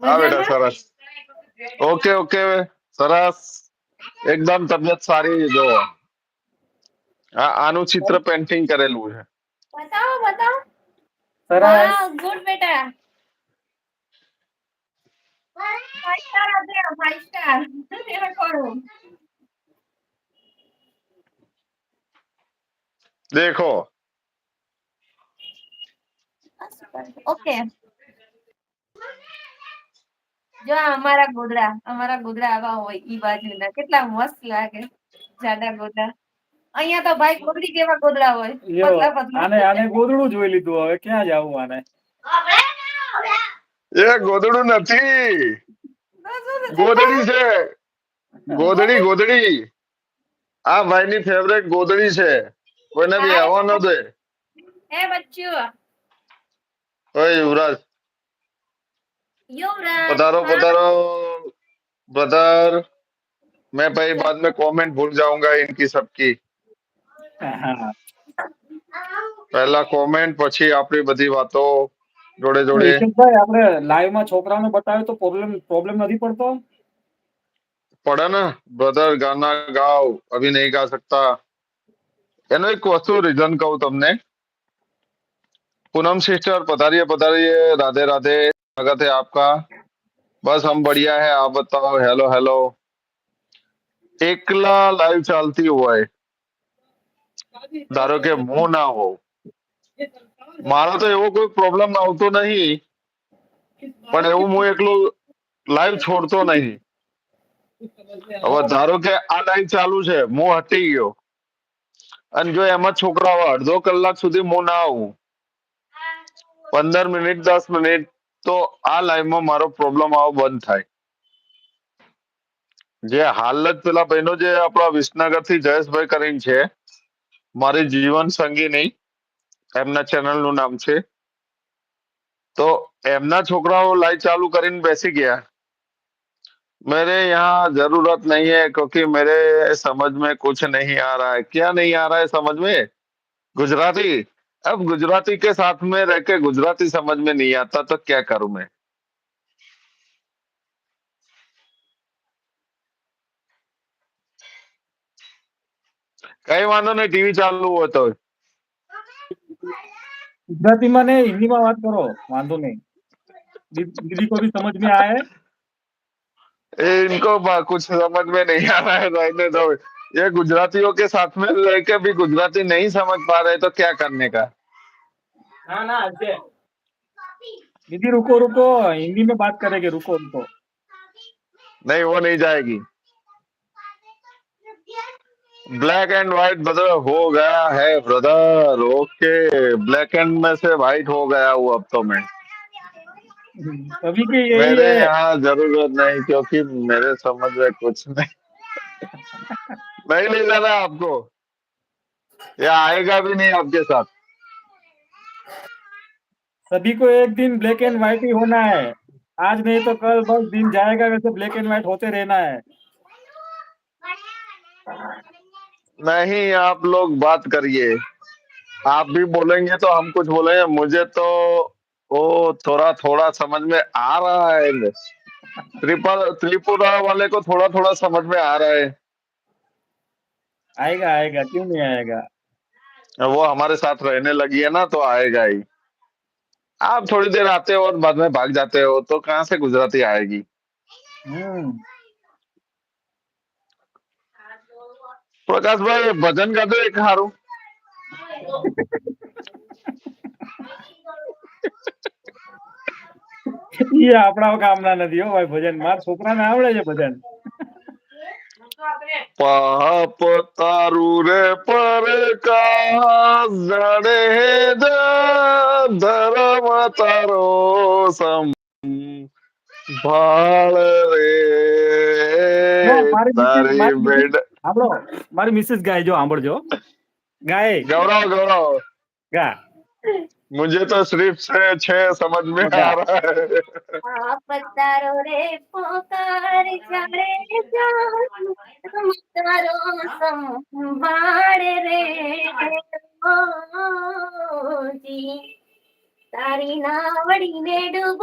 હા બેટા મજામાં? સરસ. ઓકે ઓકે સરસ. એકદમ તબિયત સારી. જો આનું ચિત્ર પેન્ટિંગ કરેલું છે. બતાવો બતાવો. સરસ. વાહ ગુડ બેટા. 5 સ્ટાર હતા 5 સ્ટાર. એમાં કોણ? દેખો. ઓકે. જો અમારા ગોદડા આવા હોય ઈ બાજુના કેટલા મસ્ત લાગે. જાડા ગોદડા. અહીંયા તો ભાઈ ગોદડી કેવા ગોદડા હોય. પતલા પતલા. આને ગોદડું જોઈ લીધું. હવે ક્યાં જાવું આને? એ ગોદડું નથી. ગોદડી છે. ગોદડી. આ ભાઈની ફેવરેટ ગોદડી છે. કોઈને બી આવવા ન દે. હે બચ્ચું. ઓય યુવરાજ. युवराज पधारो हाँ पधारो ब्रदर. मैं भाई बाद में कमेंट भूल जाऊंगा इनकी सबकी. હા. पहला कमेंट પછી આપણી બધી વાતો જોડે જોડે ઈશિતભાઈ, આપણે લાઈવ માં છોકરાઓને બતાવે તો પ્રોબ્લેમ નથી પડતો? पढ़ा ना ब्रदर गाना गाओ अभी नहीं गा सकता. એનો એક વસ્તુ રીઝન કહું તમને. पूनम सिस्टर पधारिए राधे राधे. स्वागत है आपका. बस हम बढ़िया है आप बताओ. Hello hello. એકલા લાઈવ ચાલતી હોય ધારો કે હું ના હોઉં મારો તો એવો કોઈ પ્રોબ્લેમ આવતો નહીં પણ એવું હું એકલું લાઈવ છોડતો નહીં. હવે ધારો કે આ લાઈવ ચાલુ છે હું હટી ગયો અને જો એમાં છોકરાઓ અડધો કલાક સુધી હું ના આવું 15 મિનિટ 10 મિનિટ તો આ લાઈવમાં મારો પ્રોબ્લેમ આવો બંધ થાય. જે હાલ જ પેલા ભાઈનો જે આપણા વિસનગર થી જયેશભાઈ કરીને છે મારી જીવન સંગીની એમના ચેનલ નું નામ છે. તો એમના છોકરાઓ લાઈવ चालू કરીને બેસી ગયા. मेरे यहाँ जरूरत नहीं है क्योंकि मेरे समझ में कुछ नहीं आ रहा है. क्या नहीं आ रहा है समझ में? गुजराती. अब गुजराती के साथ में रह के गुजराती समझ में नहीं आता तो क्या करूं मैं. कई वांधो नहीं टीवी चालू हो तो ગુજરાતીમાં ને હિન્દીમાં વાત કરો, વાંધો નહીં. दीदी को भी समझ में आए. इनको कुछ समझ में नहीं आ रहा है रहने दो. ये गुजरातियों के साथ में रह के भी गुजराती नहीं समझ पा रहे तो क्या करने का. ना ना ऐसे दीदी रुको रुको, हिंदी में बात करेंगे, रुको रुको. नहीं वो नहीं जाएगी. ब्लैक एंड व्हाइट ब्रदर हो गया है ब्रदर. ओके ब्लैक एंड में से व्हाइट हो गया हूँ अब तो मैं. अभी के यही मेरे है. यहाँ जरूरत नहीं क्योंकि मेरे समझ में कुछ नहीं ले जाना आपको. ये आएगा भी नहीं आपके साथ. सभी को एक दिन ब्लैक एंड व्हाइट ही होना है. आज नहीं तो कल बस दिन जाएगा वैसे ब्लैक एंड व्हाइट होते रहना है. नहीं आप लोग बात करिए. आप भी बोलेंगे तो हम कुछ बोलेंगे. मुझे तो वो थोड़ा थोड़ा समझ में आ रहा है. त्रिपुरा वाले को थोड़ा थोड़ा समझ में आ रहा है. आएगा आएगा, क्यों नहीं आएगा. वो हमारे साथ रहने लगी है ना तो आएगा ही. आप थोड़ी देर आते हो और बाद में भाग जाते हो तो कहाँ से गुजराती आएगी. प्रकाश भाई भजन का दो एक हारू. ये આપણા કામના નથી હો ભાઈ ભજન. મારા છોકરાને આવડે છે ભજન. પાપ તારું રે પ્રકાશ જાણે ધર્મ તારો સંભાળ રે તારી બેડ. સાંભળો, મારી મિસિસ ગાય, જો સાંભળજો. ગાય गौरव गौरव गा. मुझे तो सिर्फ छह समझ में आ रहा है. પતારો રે પોકાર જાણે તારો સંભાળે રે જી તારી નાવડીને ડૂબ